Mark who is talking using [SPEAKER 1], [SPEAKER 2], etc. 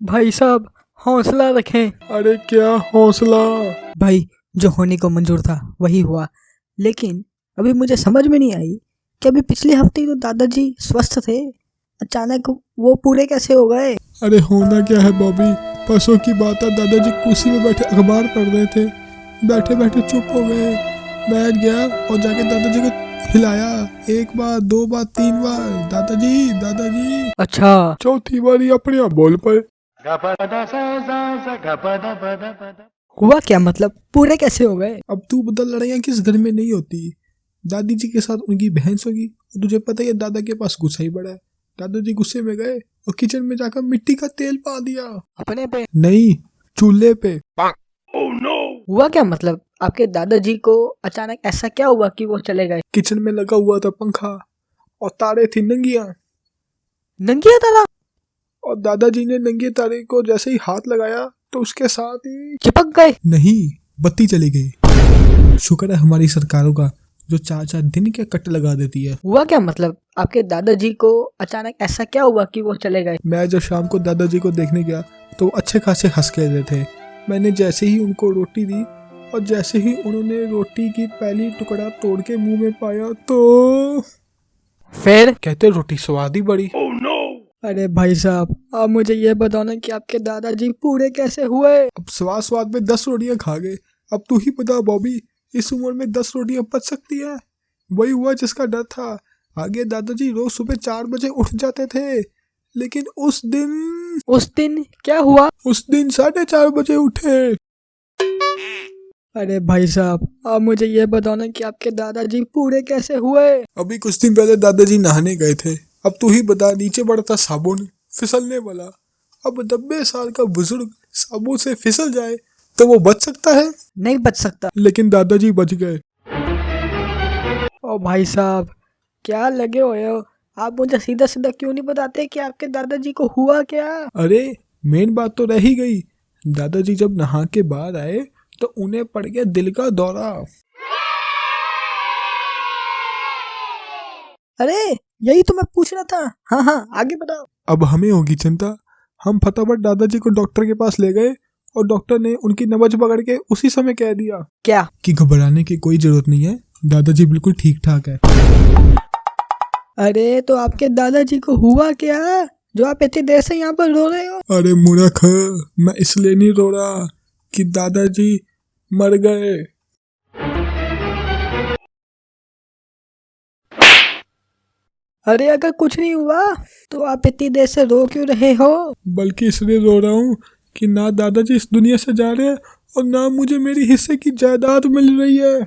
[SPEAKER 1] भाई साहब हौसला रखें।
[SPEAKER 2] अरे क्या हौसला?
[SPEAKER 1] भाई जो होने को मंजूर था वही हुआ, लेकिन अभी मुझे समझ में नहीं आई कि अभी पिछले हफ्ते तो दादाजी स्वस्थ थे, अचानक वो पूरे कैसे हो गए?
[SPEAKER 2] अरे होना क्या है बॉबी, परसों की बात है। दादाजी कुर्सी में बैठे अखबार पढ़ रहे थे, बैठे बैठे चुप हो गए। बैठ गया और जाके दादाजी को हिलाया, एक बार, दो बार, तीन बार, दादाजी दादाजी।
[SPEAKER 1] अच्छा,
[SPEAKER 2] चौथी बारी अपने आप बोल पाए।
[SPEAKER 1] हुआ क्या? मतलब पूरे कैसे हो गए?
[SPEAKER 2] अब तू बता, लड़ाइयाँ किस घर में नहीं होती। दादी जी के साथ उनकी बहस होगी, तुझे पता ही है दादा के पास गुस्सा ही बड़ा है। दादाजी गुस्से में गए और किचन में जाकर मिट्टी का तेल पा दिया।
[SPEAKER 1] अपने पे?
[SPEAKER 2] नहीं, चूल्हे पे।
[SPEAKER 1] हुआ क्या? मतलब आपके दादाजी को अचानक ऐसा क्या हुआ कि वो चले गए?
[SPEAKER 2] किचन में लगा हुआ था पंखा और तारे थी नंगियां,
[SPEAKER 1] नंगिया तारा?
[SPEAKER 2] और दादाजी ने नंगे तारे को जैसे ही हाथ लगाया तो उसके साथ ही
[SPEAKER 1] चिपक गए?
[SPEAKER 2] नहीं, बत्ती चली गई। शुक्र है हमारी सरकारों का जो 4-4 दिन के कट लगा देती है।
[SPEAKER 1] हुआ क्या? मतलब आपके दादाजी को अचानक ऐसा क्या हुआ कि वो चले गए?
[SPEAKER 2] मैं जब शाम को दादाजी को देखने गया तो वो अच्छे खासे हंस के रहे थे। मैंने जैसे ही उनको रोटी दी और जैसे ही उन्होंने रोटी की पहली टुकड़ा तोड़ के मुंह में पाया तो
[SPEAKER 1] फिर?
[SPEAKER 2] कहते रोटी स्वाद ही बड़ी।
[SPEAKER 1] अरे भाई साहब, आप मुझे ये बताओ ना कि आपके दादाजी पूरे कैसे हुए?
[SPEAKER 2] अब स्वाद स्वाद में 10 रोटियां खा गए। अब तू ही बता बॉबी, इस उम्र में 10 रोटियां पच सकती है? वही हुआ जिसका डर था। आगे दादाजी रोज सुबह 4 बजे उठ जाते थे, लेकिन उस दिन
[SPEAKER 1] क्या हुआ?
[SPEAKER 2] उस दिन 4:30 बजे उठे।
[SPEAKER 1] अरे भाई साहब, आप मुझे ये बताओ ना कि आपके दादाजी पूरे कैसे हुए?
[SPEAKER 2] अभी कुछ दिन पहले दादाजी नहाने गए थे। अब तू ही बता, नीचे पड़ा था साबुन, फिसलने वाला। अब 90 साल का बुजुर्ग साबुन से फिसल जाए तो वो बच सकता है?
[SPEAKER 1] नहीं बच सकता।
[SPEAKER 2] लेकिन दादाजी बच गए।
[SPEAKER 1] ओ भाई साहब, क्या लगे हुए हो? आप मुझे सीधा सीधा क्यों नहीं बताते कि आपके दादाजी को हुआ क्या?
[SPEAKER 2] अरे मेन बात तो रह ही गई। दादाजी जब नहा के बाहर आए तो उन्हें पड़ गया दिल का दौरा।
[SPEAKER 1] अरे यही तो मैं पूछ रहा था। हाँ हाँ, आगे बताओ।
[SPEAKER 2] अब हमें होगी चिंता। हम फटाफट दादाजी को डॉक्टर के पास ले गए और डॉक्टर ने उनकी नब्ज पकड़ के उसी समय कह दिया
[SPEAKER 1] क्या?
[SPEAKER 2] कि घबराने की कोई जरूरत नहीं है, दादाजी बिल्कुल ठीक ठाक है।
[SPEAKER 1] अरे तो आपके दादाजी को हुआ क्या जो आप इतनी देर से यहाँ पर रो रहे हो?
[SPEAKER 2] अरे मूर्ख, मैं इसलिए नहीं रो रहा कि दादाजी मर गए।
[SPEAKER 1] अरे अगर कुछ नहीं हुआ तो आप इतनी देर से रो क्यों रहे हो?
[SPEAKER 2] बल्कि इसलिए रो रहा हूँ कि ना दादाजी इस दुनिया से जा रहे हैं और ना मुझे मेरी हिस्से की जायदाद मिल रही है।